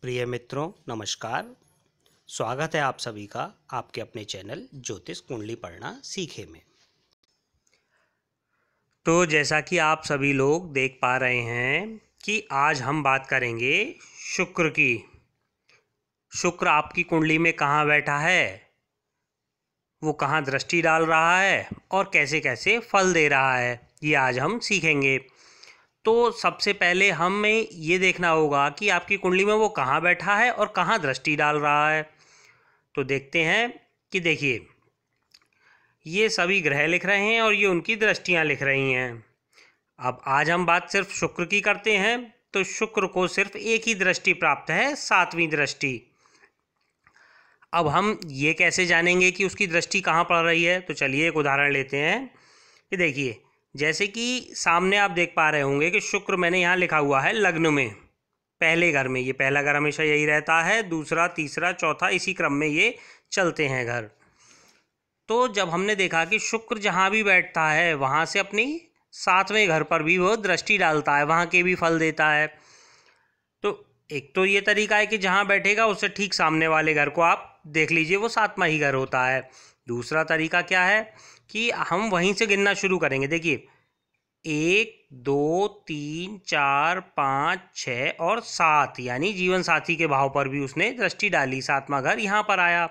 प्रिय मित्रों नमस्कार। स्वागत है आप सभी का आपके अपने चैनल ज्योतिष कुंडली पढ़ना सीखे में। तो जैसा कि आप सभी लोग देख पा रहे हैं कि आज हम बात करेंगे शुक्र की। शुक्र आपकी कुंडली में कहाँ बैठा है, वो कहाँ दृष्टि डाल रहा है और कैसे कैसे फल दे रहा है, ये आज हम सीखेंगे। तो सबसे पहले हमें ये देखना होगा कि आपकी कुंडली में वो कहाँ बैठा है और कहाँ दृष्टि डाल रहा है। तो देखते हैं कि देखिए ये सभी ग्रह लिख रहे हैं और ये उनकी दृष्टियाँ लिख रही हैं। अब आज हम बात सिर्फ शुक्र की करते हैं। तो शुक्र को सिर्फ एक ही दृष्टि प्राप्त है, 7वीं दृष्टि। अब हम ये कैसे जानेंगे कि उसकी दृष्टि कहाँ पड़ रही है, तो चलिए एक उदाहरण लेते हैं। ये देखिए जैसे कि सामने आप देख पा रहे होंगे कि शुक्र मैंने यहाँ लिखा हुआ है लग्न में, पहले घर में। ये पहला घर हमेशा यही रहता है, दूसरा तीसरा चौथा इसी क्रम में ये चलते हैं घर। तो जब हमने देखा कि शुक्र जहाँ भी बैठता है वहाँ से अपनी 7वें घर पर भी वो दृष्टि डालता है, वहाँ के भी फल देता है। तो एक तो ये तरीका है कि जहाँ बैठेगा उससे ठीक सामने वाले घर को आप देख लीजिए, वो 7वां ही घर होता है। दूसरा तरीका क्या है कि हम वहीं से गिनना शुरू करेंगे। देखिए 1 2 3 4 5 6 और 7, यानी जीवन साथी के भाव पर भी उसने दृष्टि डाली, 7वां घर यहाँ पर आया।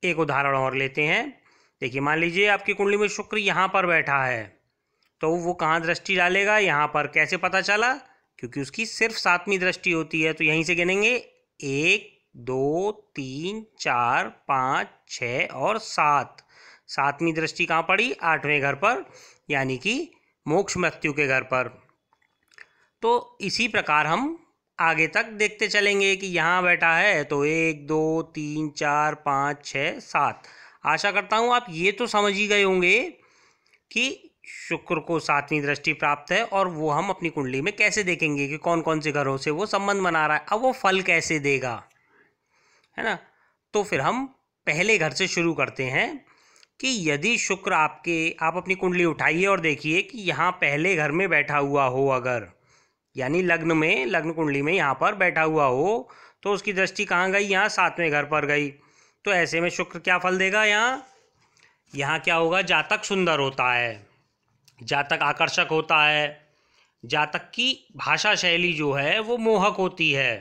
एक उदाहरण और लेते हैं। देखिए मान लीजिए आपकी कुंडली में शुक्र यहाँ पर बैठा है, तो वो कहाँ दृष्टि डालेगा, यहाँ पर। कैसे पता चला? क्योंकि उसकी सिर्फ 7वीं दृष्टि होती है। तो यहीं से गिनेंगे 1 2 3 4 5 6 और 7। 7वीं दृष्टि कहाँ पड़ी? 8वें घर पर, यानी कि मोक्ष मृत्यु के घर पर। तो इसी प्रकार हम आगे तक देखते चलेंगे कि यहाँ बैठा है तो 1 2 3 4 5 6 7। आशा करता हूँ आप ये तो समझ ही गए होंगे कि शुक्र को 7वीं दृष्टि प्राप्त है और वो हम अपनी कुंडली में कैसे देखेंगे कि कौन कौन से घरों से वो संबंध बना रहा है। अब वो फल कैसे देगा, है ना। तो फिर हम पहले घर से शुरू करते हैं कि यदि शुक्र आप अपनी कुंडली उठाइए और देखिए कि यहाँ पहले घर में बैठा हुआ हो, अगर यानी लग्न कुंडली में यहाँ पर बैठा हुआ हो, तो उसकी दृष्टि कहाँ गई? यहाँ 7वें घर पर गई। तो ऐसे में शुक्र क्या फल देगा? यहाँ क्या होगा? जातक सुंदर होता है, जातक आकर्षक होता है, जातक की भाषा शैली जो है वो मोहक होती है।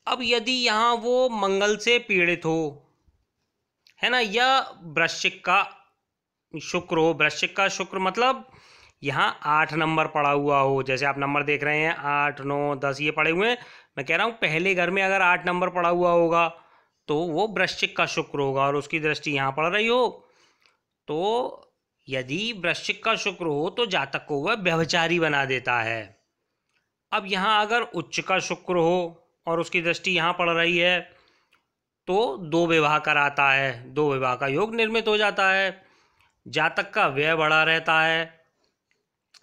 अब यदि यहाँ वो मंगल से पीड़ित हो, है ना, या वृश्चिक का शुक्र हो, वृश्चिक का शुक्र मतलब यहाँ 8 नंबर पड़ा हुआ हो, जैसे आप नंबर देख रहे हैं 8 9 10 ये पड़े हुए हैं। मैं कह रहा हूँ पहले घर में अगर 8 नंबर पड़ा हुआ होगा तो वो वृश्चिक का शुक्र होगा और उसकी दृष्टि यहाँ पड़ रही हो। तो यदि वृश्चिक का शुक्र हो तो जातक को वह व्यभिचारी बना देता है। अब यहाँ अगर उच्च का शुक्र हो और उसकी दृष्टि यहाँ पड़ रही है तो 2 विवाह कराता है, 2 विवाह का योग निर्मित हो जाता है। जातक का व्यय बढ़ा रहता है,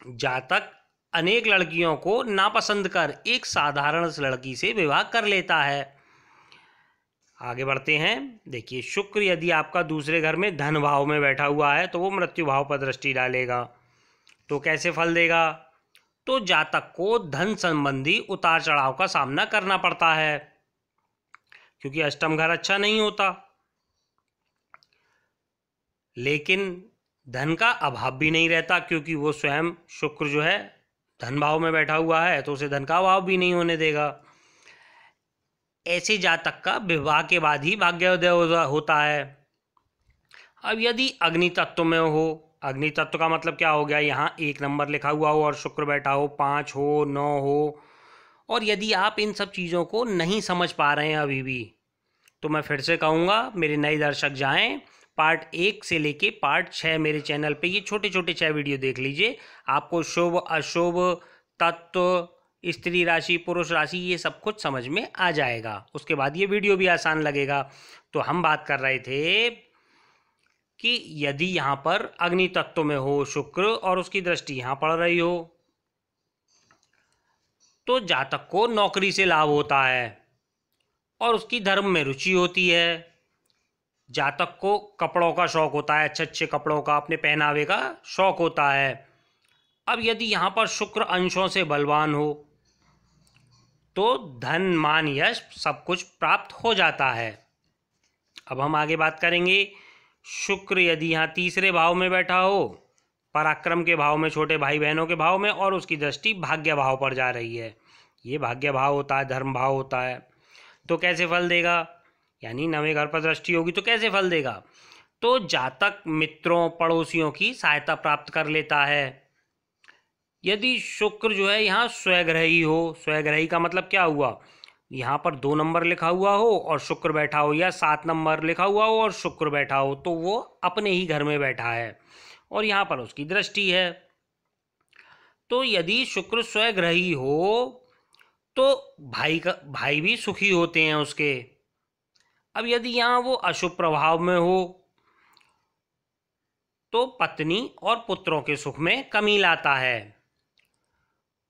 जातक अनेक लड़कियों को नापसंद कर एक साधारण लड़की से विवाह कर लेता है। आगे बढ़ते हैं। देखिए शुक्र यदि आपका दूसरे घर में धन भाव में बैठा हुआ है तो वो मृत्यु भाव पर दृष्टि डालेगा। तो कैसे फल देगा? तो जातक को धन संबंधी उतार चढ़ाव का सामना करना पड़ता है, क्योंकि अष्टम घर अच्छा नहीं होता। लेकिन धन का अभाव भी नहीं रहता, क्योंकि वो स्वयं शुक्र जो है धन भाव में बैठा हुआ है, तो उसे धन का अभाव भी नहीं होने देगा। ऐसे जातक का विवाह के बाद ही भाग्योदय होता है। अब यदि अग्नि तत्व में हो, अग्नि तत्व का मतलब क्या हो गया? यहाँ 1 नंबर लिखा हुआ हो और शुक्र बैठा हो, 5 हो, 9 हो, और यदि आप इन सब चीज़ों को नहीं समझ पा रहे हैं अभी भी, तो मैं फिर से कहूँगा मेरे नए दर्शक जाएं पार्ट 1 से लेके पार्ट 6 मेरे चैनल पे ये छोटे छोटे 6 वीडियो देख लीजिए। आपको शुभ अशुभ तत्व, स्त्री राशि, पुरुष राशि, ये सब कुछ समझ में आ जाएगा। उसके बाद ये वीडियो भी आसान लगेगा। तो हम बात कर रहे थे कि यदि यहाँ पर अग्नि तत्व में हो शुक्र और उसकी दृष्टि यहाँ पड़ रही हो तो जातक को नौकरी से लाभ होता है और उसकी धर्म में रुचि होती है। जातक को कपड़ों का शौक होता है, अच्छे अच्छे कपड़ों का, अपने पहनावे का शौक होता है। अब यदि यहाँ पर शुक्र अंशों से बलवान हो तो धन मान यश सब कुछ प्राप्त हो जाता है। अब हम आगे बात करेंगे, शुक्र यदि यहाँ तीसरे भाव में बैठा हो, पराक्रम के भाव में, छोटे भाई बहनों के भाव में, और उसकी दृष्टि भाग्य भाव पर जा रही है, ये भाग्य भाव होता है, धर्म भाव होता है, तो कैसे फल देगा, यानी नवे घर पर दृष्टि होगी तो कैसे फल देगा। तो जातक मित्रों पड़ोसियों की सहायता प्राप्त कर लेता है। यदि शुक्र जो है यहाँ स्वग्रही हो, स्वग्रही का मतलब क्या हुआ, यहाँ पर 2 नंबर लिखा हुआ हो और शुक्र बैठा हो, या 7 नंबर लिखा हुआ हो और शुक्र बैठा हो, तो वो अपने ही घर में बैठा है और यहाँ पर उसकी दृष्टि है। तो यदि शुक्र स्वग्रही हो तो भाई भी सुखी होते हैं उसके। अब यदि यहाँ वो अशुभ प्रभाव में हो तो पत्नी और पुत्रों के सुख में कमी लाता है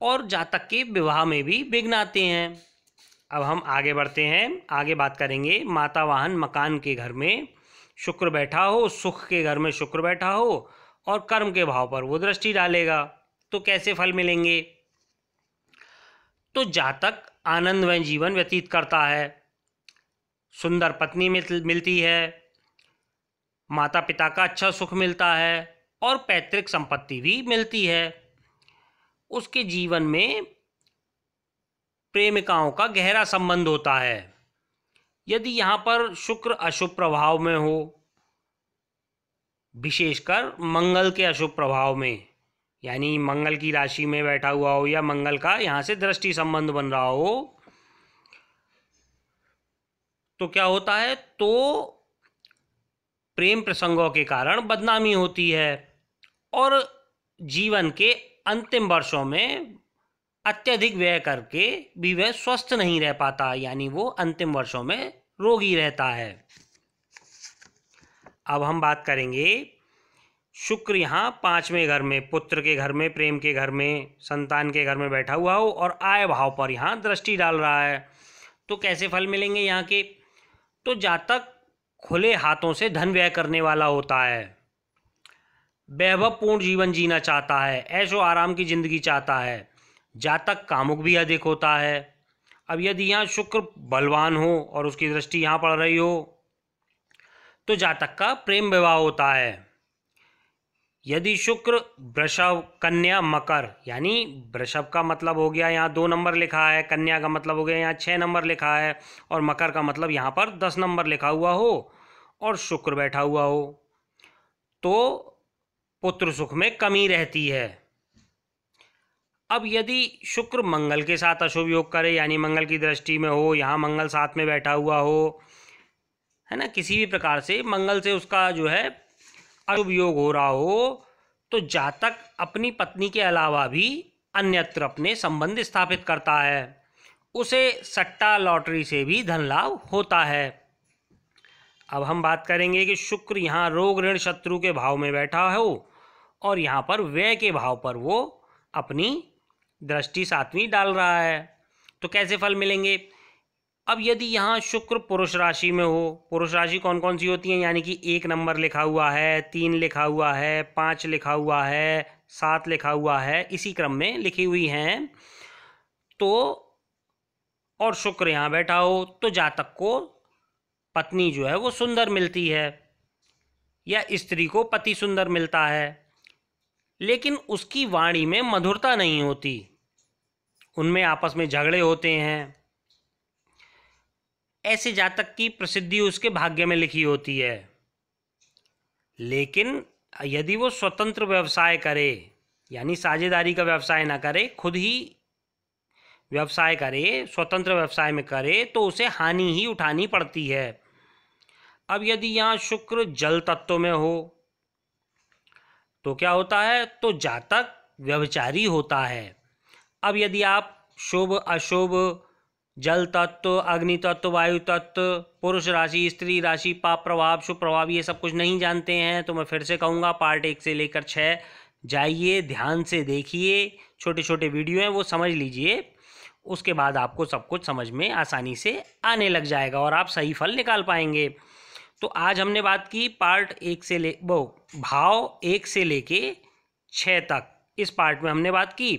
और जातक के विवाह में भी विघ्न आते हैं। अब हम आगे बढ़ते हैं, आगे बात करेंगे, माता वाहन मकान के घर में शुक्र बैठा हो, सुख के घर में शुक्र बैठा हो और कर्म के भाव पर वो दृष्टि डालेगा, तो कैसे फल मिलेंगे। तो जातक आनंदमय जीवन व्यतीत करता है, सुंदर पत्नी मिलती है, माता पिता का अच्छा सुख मिलता है और पैतृक संपत्ति भी मिलती है। उसके जीवन में प्रेमिकाओं का गहरा संबंध होता है। यदि यहाँ पर शुक्र अशुभ प्रभाव में हो, विशेषकर मंगल के अशुभ प्रभाव में, यानी मंगल की राशि में बैठा हुआ हो या मंगल का यहाँ से दृष्टि संबंध बन रहा हो, तो क्या होता है, तो प्रेम प्रसंगों के कारण बदनामी होती है और जीवन के अंतिम वर्षों में अत्यधिक व्यय करके भी वह स्वस्थ नहीं रह पाता, यानी वो अंतिम वर्षों में रोगी रहता है। अब हम बात करेंगे, शुक्र यहाँ 5वें घर में, पुत्र के घर में, प्रेम के घर में, संतान के घर में बैठा हुआ हो और आय भाव पर यहाँ दृष्टि डाल रहा है, तो कैसे फल मिलेंगे यहाँ के। तो जातक खुले हाथों से धन व्यय करने वाला होता है, वैभवपूर्ण जीवन जीना चाहता है, ऐशो आराम की जिंदगी चाहता है, जातक कामुक भी अधिक होता है। अब यदि यहाँ शुक्र बलवान हो और उसकी दृष्टि यहाँ पड़ रही हो तो जातक का प्रेम विवाह होता है। यदि शुक्र वृषभ कन्या मकर, यानी वृषभ का मतलब हो गया यहाँ 2 नंबर लिखा है, कन्या का मतलब हो गया यहाँ 6 नंबर लिखा है और मकर का मतलब यहाँ पर 10 नंबर लिखा हुआ हो और शुक्र बैठा हुआ हो, तो पुत्र सुख में कमी रहती है। अब यदि शुक्र मंगल के साथ अशुभ योग करे, यानी मंगल की दृष्टि में हो, यहाँ मंगल साथ में बैठा हुआ हो, है ना, किसी भी प्रकार से मंगल से उसका जो है अशुभ योग हो रहा हो, तो जातक अपनी पत्नी के अलावा भी अन्यत्र अपने संबंध स्थापित करता है, उसे सट्टा लॉटरी से भी धन लाभ होता है। अब हम बात करेंगे कि शुक्र यहाँ रोग ऋण शत्रु के भाव में बैठा हो और यहाँ पर व्यय के भाव पर वो अपनी दृष्टि 7वीं डाल रहा है, तो कैसे फल मिलेंगे। अब यदि यहाँ शुक्र पुरुष राशि में हो, पुरुष राशि कौन कौन सी होती हैं, यानी कि 1 नंबर लिखा हुआ है, 3 लिखा हुआ है, 5 लिखा हुआ है, 7 लिखा हुआ है, इसी क्रम में लिखी हुई हैं, तो और शुक्र यहाँ बैठा हो तो जातक को पत्नी जो है वो सुंदर मिलती है या स्त्री को पति सुंदर मिलता है, लेकिन उसकी वाणी में मधुरता नहीं होती, उनमें आपस में झगड़े होते हैं। ऐसे जातक की प्रसिद्धि उसके भाग्य में लिखी होती है। लेकिन यदि वो स्वतंत्र व्यवसाय करे, यानी साझेदारी का व्यवसाय ना करे, खुद ही व्यवसाय करे, स्वतंत्र व्यवसाय में करे, तो उसे हानि ही उठानी पड़ती है। अब यदि यहाँ शुक्र जल तत्व में हो तो क्या होता है, तो जातक व्यभिचारी होता है। अब यदि आप शुभ अशुभ, जल तत्व, अग्नि तत्व, वायु तत्व, पुरुष राशि, स्त्री राशि, पाप प्रभाव, शुभ प्रभाव, ये सब कुछ नहीं जानते हैं, तो मैं फिर से कहूँगा पार्ट 1 से लेकर 6 जाइए, ध्यान से देखिए, छोटे छोटे वीडियो हैं वो समझ लीजिए, उसके बाद आपको सब कुछ समझ में आसानी से आने लग जाएगा और आप सही फल निकाल पाएंगे। तो आज हमने बात की पार्ट 1 से भाव 1 से लेके 6 तक, इस पार्ट में हमने बात की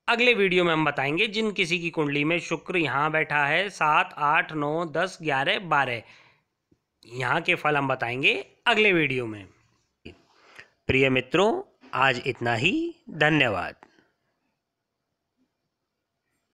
अगले वीडियो में हम बताएंगे जिन किसी की कुंडली में शुक्र यहाँ बैठा है 7, 8, 9, 10, 11, 12, यहाँ के फल हम बताएंगे अगले वीडियो में। प्रिय मित्रों, आज इतना ही। धन्यवाद।